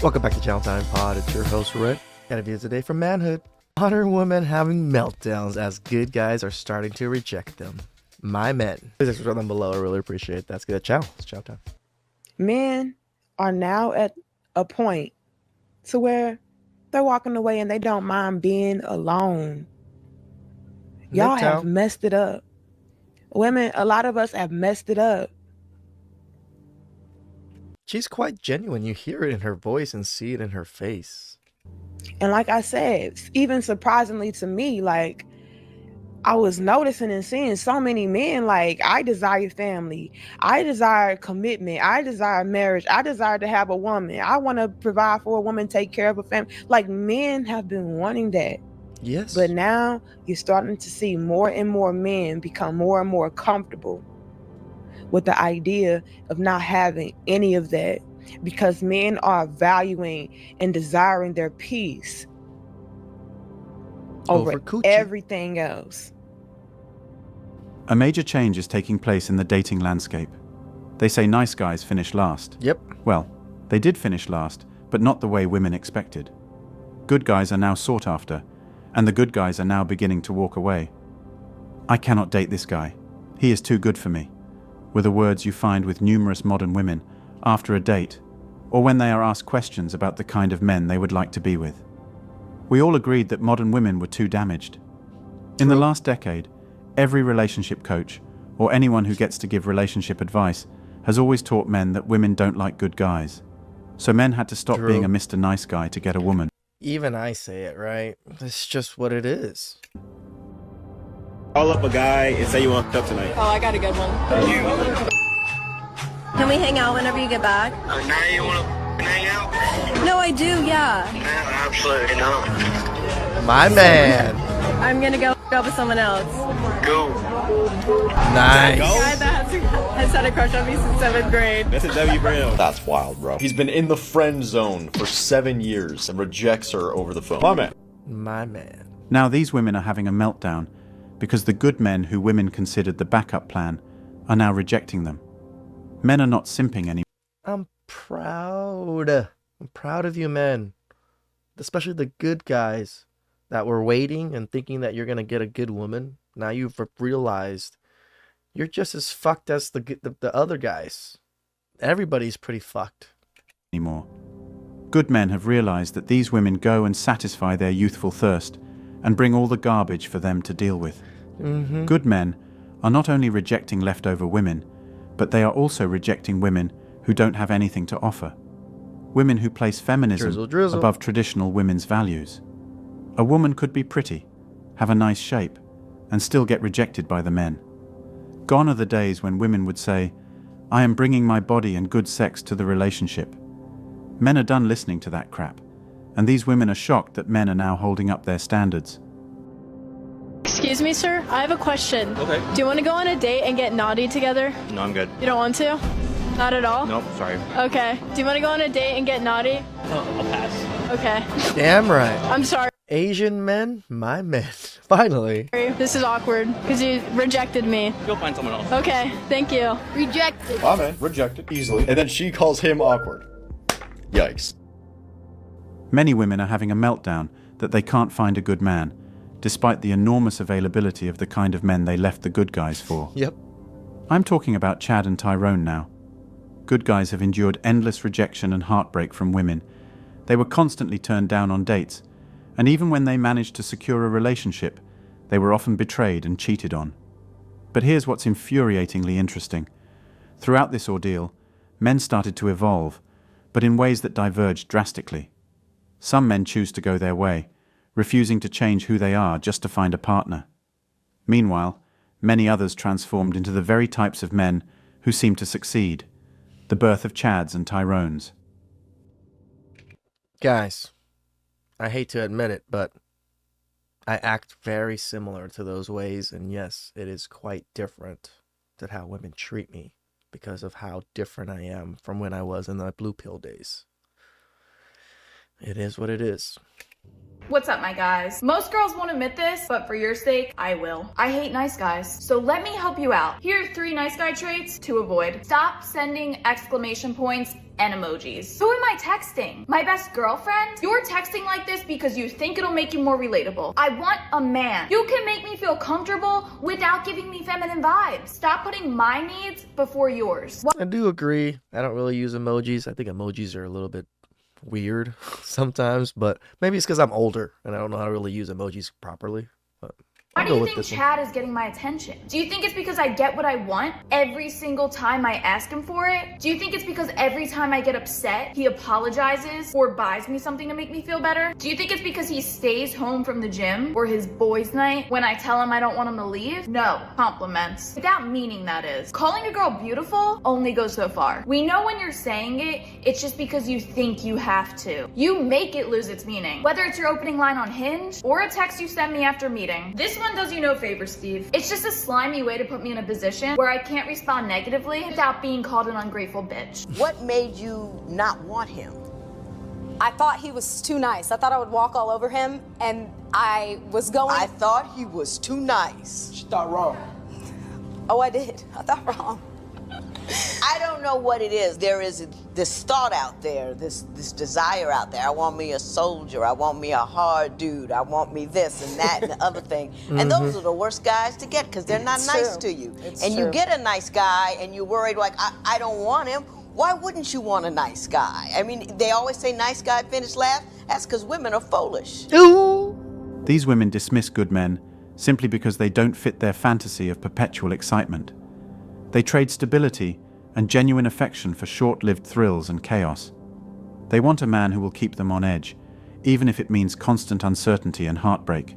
Welcome back to TheChowTimePod. It's your host, Rick. Got a video today from Manhood. Modern women having meltdowns as good guys are starting to reject them. My men. Please subscribe them below. I really appreciate that. Let's get a chow. It's chow time. Men are now at a point to where they're walking away and they don't mind being alone. Y'all have messed it up. Women, a lot of us have messed it up. She's quite genuine. You hear it in her voice and see it in her face. And like I said, even surprisingly to me, like, I was noticing and seeing so many men, like, I desire family. I desire commitment. I desire marriage. I desire to have a woman. I want to provide for a woman, take care of a family. Like, men have been wanting that. Yes. But now you're starting to see more and more men become more and more comfortable with the idea of not having any of that, because men are valuing and desiring their peace over everything else. A major change is taking place in the dating landscape. They say nice guys finish last. Yep. Well, they did finish last, but not the way women expected. Good guys are now sought after, and the good guys are now beginning to walk away. I cannot date this guy. He is too good for me, were the words you find with numerous modern women after a date, or when they are asked questions about the kind of men they would like to be with. We all agreed that modern women were too damaged. In the last decade, every relationship coach, or anyone who gets to give relationship advice, has always taught men that women don't like good guys. So men had to stop being a Mr. Nice Guy to get a woman. Even I say it, right? It's just what it is. Call up a guy and say you want to hook up tonight. Oh, I got a good one. Can we hang out whenever you get back? Now you want to hang out? No, I do, yeah. No, absolutely not. My man. I'm gonna go with someone else. Go. Nice. Guy that has had a crush on me since 7th grade. That's a W Brown. That's wild, bro. He's been in the friend zone for 7 years and rejects her over the phone. My man. My man. Now these women are having a meltdown because the good men who women considered the backup plan are now rejecting them. Men are not simping anymore. I'm proud. I'm proud of you men. Especially the good guys that were waiting and thinking that you're going to get a good woman. Now you've realized you're just as fucked as the other guys. Everybody's pretty fucked. Anymore. Good men have realized that these women go and satisfy their youthful thirst and bring all the garbage for them to deal with. Good men are not only rejecting leftover women, but they are also rejecting women who don't have anything to offer. Women who place feminism above traditional women's values. A woman could be pretty, have a nice shape, and still get rejected by the men. Gone are the days when women would say, "I am bringing my body and good sex to the relationship." Men are done listening to that crap, and these women are shocked that men are now holding up their standards. Excuse me, sir. I have a question. Okay. Do you want to go on a date and get naughty together? No, I'm good. You don't want to? Not at all? Nope, sorry. Okay. Do you want to go on a date and get naughty? I'll pass. Okay. Damn right. I'm sorry. Asian men, my men. Finally. This is awkward because you rejected me. Go find someone else. Okay. Thank you. Rejected. My man, rejected easily. And then she calls him awkward. Yikes. Many women are having a meltdown that they can't find a good man, despite the enormous availability of the kind of men they left the good guys for. Yep. I'm talking about Chad and Tyrone now. Good guys have endured endless rejection and heartbreak from women. They were constantly turned down on dates, and even when they managed to secure a relationship, they were often betrayed and cheated on. But here's what's infuriatingly interesting. Throughout this ordeal, men started to evolve, but in ways that diverged drastically. Some men choose to go their way, refusing to change who they are just to find a partner. Meanwhile, many others transformed into the very types of men who seem to succeed. The birth of Chads and Tyrones. Guys, I hate to admit it, but I act very similar to those ways, and yes, it is quite different to how women treat me because of how different I am from when I was in the blue pill days. It is what it is. What's up, my guys? Most girls won't admit this, but for your sake, I will. I hate nice guys, so let me help you out. Here are 3 nice guy traits to avoid. Stop sending exclamation points and emojis. Who am I texting? My best girlfriend? You're texting like this because you think it'll make you more relatable. I want a man. You can make me feel comfortable without giving me feminine vibes. Stop putting my needs before yours. I do agree. I don't really use emojis. I think emojis are a little bit weird sometimes, but maybe it's because I'm older and I don't know how to really use emojis properly. But Why do you think Chad is getting my attention? Do you think it's because I get what I want every single time I ask him for it? Do you think it's because every time I get upset, he apologizes or buys me something to make me feel better? Do you think it's because he stays home from the gym or his boys' night when I tell him I don't want him to leave? No, compliments. Without meaning, that is. Calling a girl beautiful only goes so far. We know when you're saying it, it's just because you think you have to. You make it lose its meaning. Whether it's your opening line on Hinge or a text you send me after meeting. This one does you no favor, Steve. It's just a slimy way to put me in a position where I can't respond negatively without being called an ungrateful bitch. What made you not want him? I thought he was too nice. I thought I would walk all over him, and I was going... I thought he was too nice. She thought wrong. Oh, I did. I thought wrong. I don't know what it is. There is this thought out there, this desire out there. I want me a soldier. I want me a hard dude. I want me this and that and the other thing. And those are the worst guys to get because they're not nice to you. You get a nice guy and you're worried like, I don't want him. Why wouldn't you want a nice guy? I mean, they always say nice guy finish last. That's because women are foolish. Ooh. These women dismiss good men simply because they don't fit their fantasy of perpetual excitement. They trade stability and genuine affection for short-lived thrills and chaos. They want a man who will keep them on edge, even if it means constant uncertainty and heartbreak.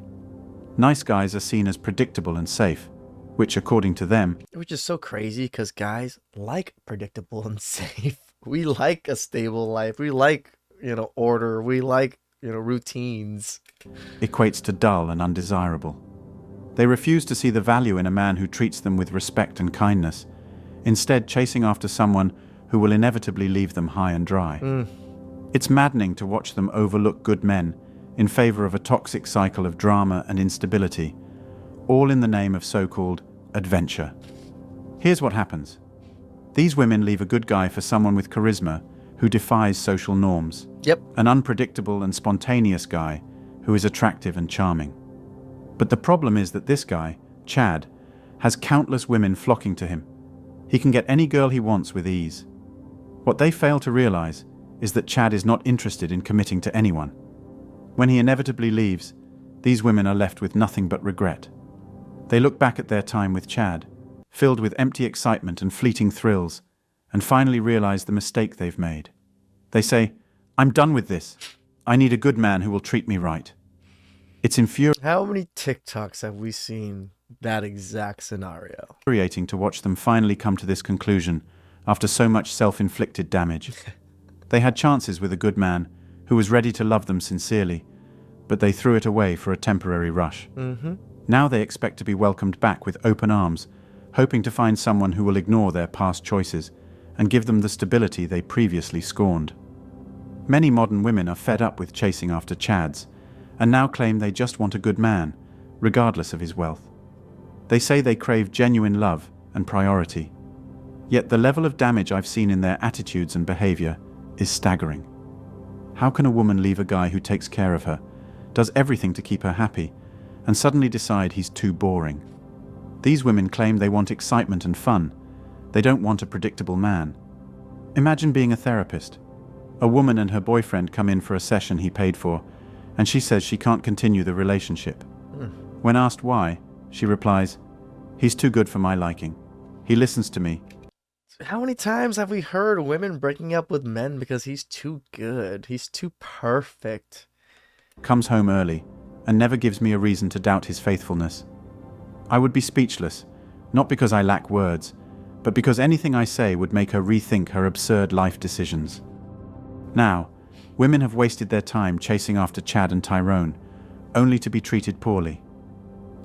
Nice guys are seen as predictable and safe, which, according to them... Which is so crazy because guys like predictable and safe. We like a stable life. We like, order. We like, routines. ...equates to dull and undesirable. They refuse to see the value in a man who treats them with respect and kindness, instead chasing after someone who will inevitably leave them high and dry. It's maddening to watch them overlook good men in favor of a toxic cycle of drama and instability, all in the name of so-called adventure. Here's what happens. These women leave a good guy for someone with charisma who defies social norms. Yep. An unpredictable and spontaneous guy who is attractive and charming. But the problem is that this guy, Chad, has countless women flocking to him. He can get any girl he wants with ease. What they fail to realize is that Chad is not interested in committing to anyone. When he inevitably leaves, these women are left with nothing but regret. They look back at their time with Chad, filled with empty excitement and fleeting thrills, and finally realize the mistake they've made. They say, "I'm done with this. I need a good man who will treat me right." It's infuriating. How many TikToks have we seen that exact scenario? Infuriating to watch them finally come to this conclusion after so much self-inflicted damage. They had chances with a good man who was ready to love them sincerely, but they threw it away for a temporary rush. Now they expect to be welcomed back with open arms, hoping to find someone who will ignore their past choices and give them the stability they previously scorned. Many modern women are fed up with chasing after Chads, and now claim they just want a good man, regardless of his wealth. They say they crave genuine love and priority. Yet the level of damage I've seen in their attitudes and behavior is staggering. How can a woman leave a guy who takes care of her, does everything to keep her happy, and suddenly decide he's too boring? These women claim they want excitement and fun. They don't want a predictable man. Imagine being a therapist. A woman and her boyfriend come in for a session he paid for, and she says she can't continue the relationship. When asked why, she replies, "He's too good for my liking. He listens to me." How many times have we heard women breaking up with men because he's too good? He's too perfect. Comes home early, and never gives me a reason to doubt his faithfulness. I would be speechless, not because I lack words, but because anything I say would make her rethink her absurd life decisions. Now, women have wasted their time chasing after Chad and Tyrone, only to be treated poorly.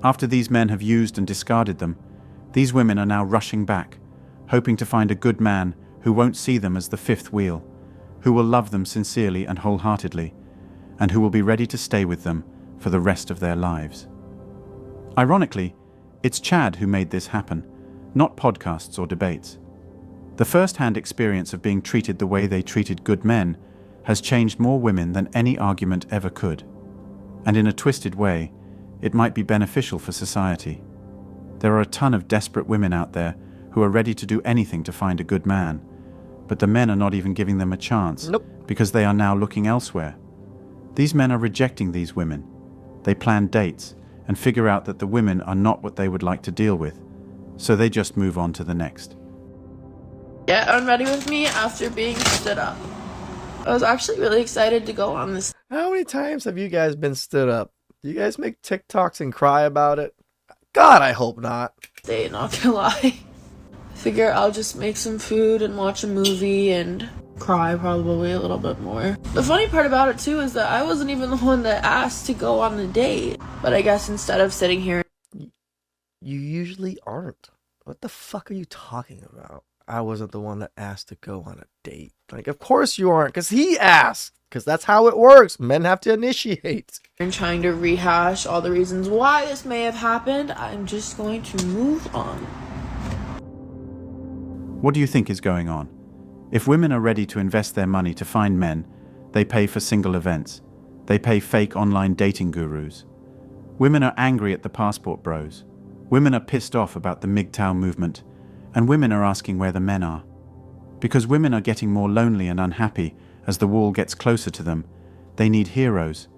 After these men have used and discarded them, these women are now rushing back, hoping to find a good man who won't see them as the fifth wheel, who will love them sincerely and wholeheartedly, and who will be ready to stay with them for the rest of their lives. Ironically, it's Chad who made this happen, not podcasts or debates. The first-hand experience of being treated the way they treated good men has changed more women than any argument ever could. And in a twisted way, it might be beneficial for society. There are a ton of desperate women out there who are ready to do anything to find a good man, but the men are not even giving them a chance because they are now looking elsewhere. These men are rejecting these women. They plan dates and figure out that the women are not what they would like to deal with, so they just move on to the next. Get unready with me after being stood up. I was actually really excited to go on this. How many times have you guys been stood up? Do you guys make TikToks and cry about it? God, I hope not. Date, not gonna lie. Figure I'll just make some food and watch a movie and cry probably a little bit more. The funny part about it too is that I wasn't even the one that asked to go on the date. But I guess instead of sitting here... You usually aren't. What the fuck are you talking about? I wasn't the one that asked to go on a date. Like, of course you aren't, because he asked. Because that's how it works. Men have to initiate. And trying to rehash all the reasons why this may have happened, I'm just going to move on. What do you think is going on? If women are ready to invest their money to find men, they pay for single events. They pay fake online dating gurus. Women are angry at the passport bros. Women are pissed off about the MELTDOWN movement. And women are asking where the men are. Because women are getting more lonely and unhappy as the wall gets closer to them. They need heroes.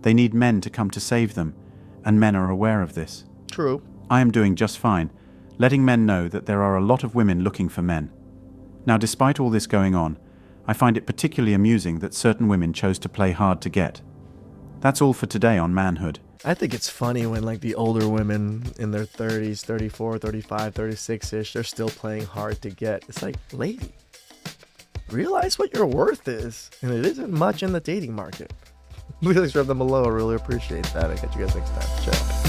They need men to come to save them, and men are aware of this. True. I am doing just fine, letting men know that there are a lot of women looking for men. Now, despite all this going on, I find it particularly amusing that certain women chose to play hard to get. That's all for today on Manhood. I think it's funny when like the older women in their 30s, 34, 35, 36-ish, they're still playing hard to get. It's like, lady, realize what your worth is. And it isn't much in the dating market. Please subscribe them below. I really appreciate that. I'll catch you guys next time. Ciao.